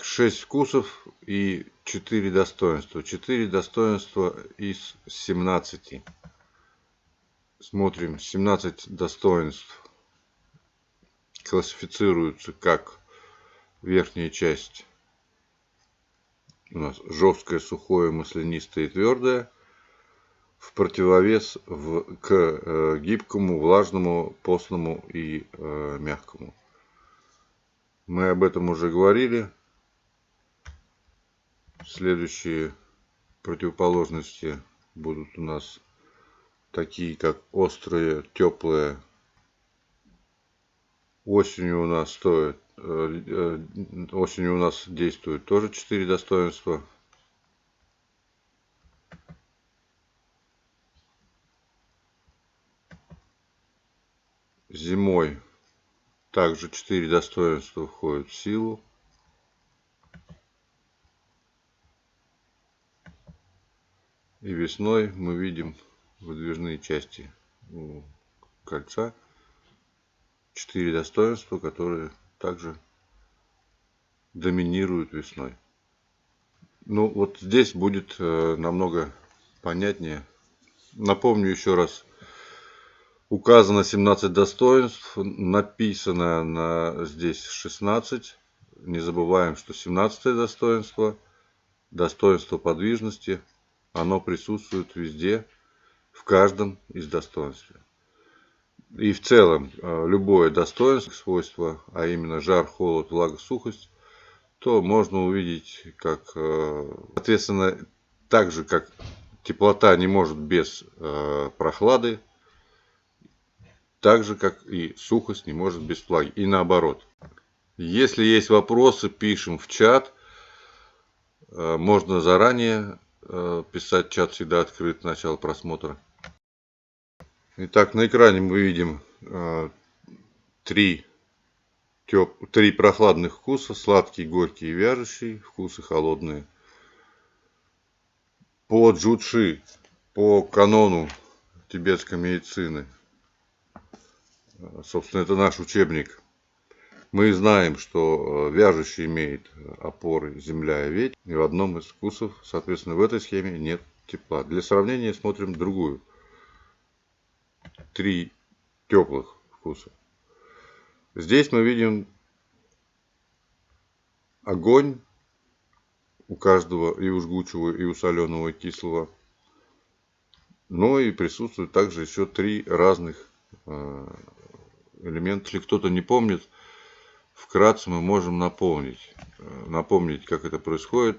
6 вкусов и 4 достоинства. 4 достоинства из 17. Смотрим, 17 достоинств классифицируются как верхняя часть у нас жесткое, сухое, маслянистое и твердое, в противовес к гибкому, влажному, постному и мягкому. Мы об этом уже говорили. Следующие противоположности будут у нас такие, как острые, теплые. Осенью у нас действует тоже 4 достоинства. Зимой также 4 достоинства входят в силу. И весной мы видим выдвижные части у кольца 4 достоинства, которые также доминируют весной. Ну вот здесь будет намного понятнее. Напомню еще раз. Указано 17 достоинств, написано здесь 16. Не забываем, что 17 достоинство, достоинство подвижности, оно присутствует везде, в каждом из достоинств. И в целом любое достоинство, свойство, а именно жар, холод, влага, сухость, то можно увидеть как, соответственно, так же, как теплота не может без прохлады, так же, как и сухость не может без влаги. И наоборот. Если есть вопросы, пишем в чат. Можно заранее писать, чат всегда открыт, начало просмотра. Итак, на экране мы видим три прохладных вкуса. Сладкий, горький и вяжущий. Вкусы холодные. По джучи, по канону тибетской медицины, собственно, это наш учебник, мы знаем, что вяжущий имеет опоры земля и ветер. И в одном из вкусов, соответственно, в этой схеме нет тепла. Для сравнения смотрим другую. 3 теплых вкуса. Здесь мы видим огонь у каждого, и у жгучего, и у соленого, и кислого. Но и присутствует также еще 3 разных элемента. Если кто-то не помнит, вкратце мы можем напомнить, как это происходит.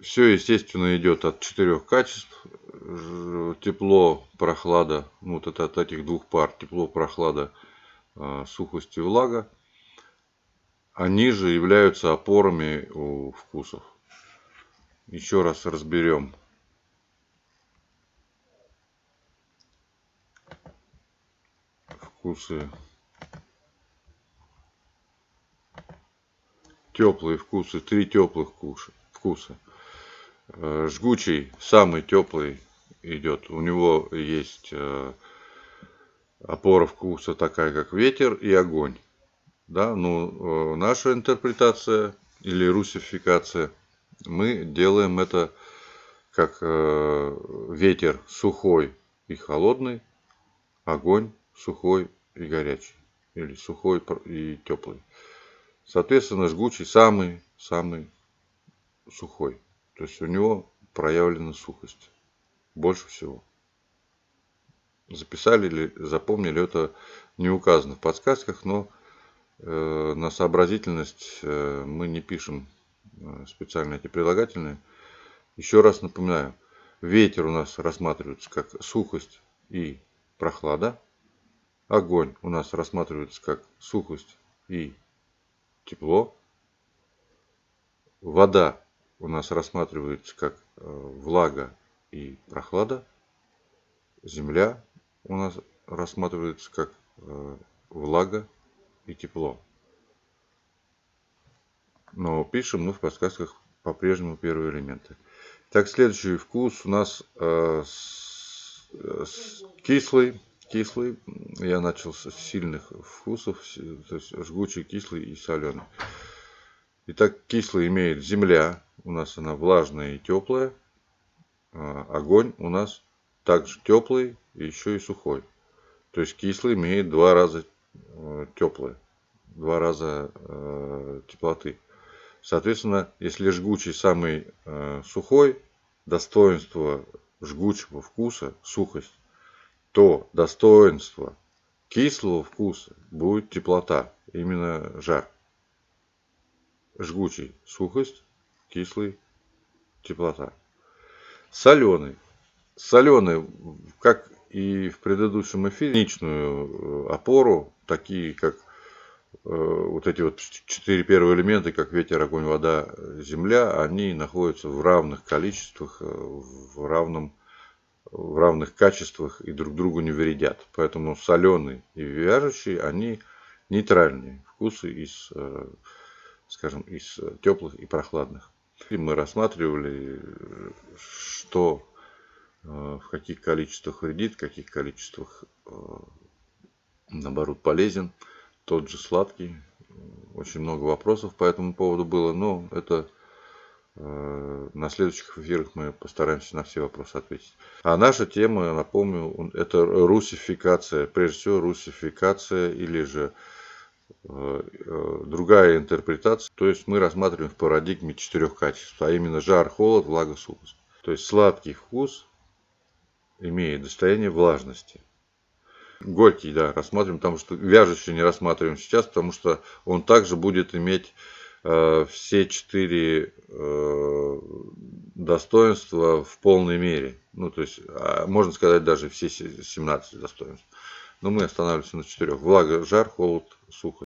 Все, естественно, идет от 4 качеств. Тепло, прохлада, ну, вот это от этих двух пар, тепло, прохлада, сухость и влага. Они же являются опорами у вкусов. Еще раз разберем. Вкусы. Теплые вкусы, 3 теплых вкуса. Жгучий, самый теплый идет. У него есть опора вкуса такая, как ветер и огонь. Да, ну, наша интерпретация или русификация, мы делаем это как ветер сухой и холодный, огонь сухой и горячий, или сухой и теплый. Соответственно, жгучий самый сухой. То есть у него проявлена сухость больше всего. Записали или запомнили, это не указано в подсказках, но на сообразительность мы не пишем специально эти прилагательные. Еще раз напоминаю, ветер у нас рассматривается как сухость и прохлада. Огонь у нас рассматривается как сухость и тепло. Вода у нас рассматривается как влага и прохлада. Земля у нас рассматривается как влага и тепло. Но пишем мы в подсказках по-прежнему первые элементы. Так, следующий вкус у нас кислый. Я начал с сильных вкусов, то есть жгучий, кислый и соленый. Итак, кислый имеет земля, у нас она влажная и теплая. Огонь у нас также теплый и еще и сухой. То есть кислый имеет 2 раза теплое, 2 раза теплоты. Соответственно, если жгучий самый сухой, достоинство жгучего вкуса, сухость, то достоинство кислого вкуса будет теплота, именно жар. Жгучий сухость, кислый теплота. Соленый. Соленый, как и в предыдущем эфире, личную опору, такие как вот эти вот 4 первые элементы, как ветер, огонь, вода, земля, они находятся в равных количествах, в равных качествах и друг другу не вредят. Поэтому соленый и вяжущий, они нейтральные вкусы из, скажем, из теплых и прохладных. И мы рассматривали, что в каких количествах вредит, в каких количествах наоборот полезен. Тот же сладкий. Очень много вопросов по этому поводу было, но это на следующих эфирах мы постараемся на все вопросы ответить. А наша тема, напомню, это русификация. Прежде всего, русификация или же другая интерпретация. То есть мы рассматриваем в парадигме 4 качеств, а именно жар, холод, влага, сухость. То есть сладкий вкус имеет состояние влажности. Горький, да, рассматриваем, потому что вяжущий не рассматриваем сейчас, потому что он также будет иметь все 4 достоинства в полной мере. Ну, то есть, можно сказать, даже все 17 достоинств. Но мы останавливаемся на 4. Влага, жар, холод, сухость.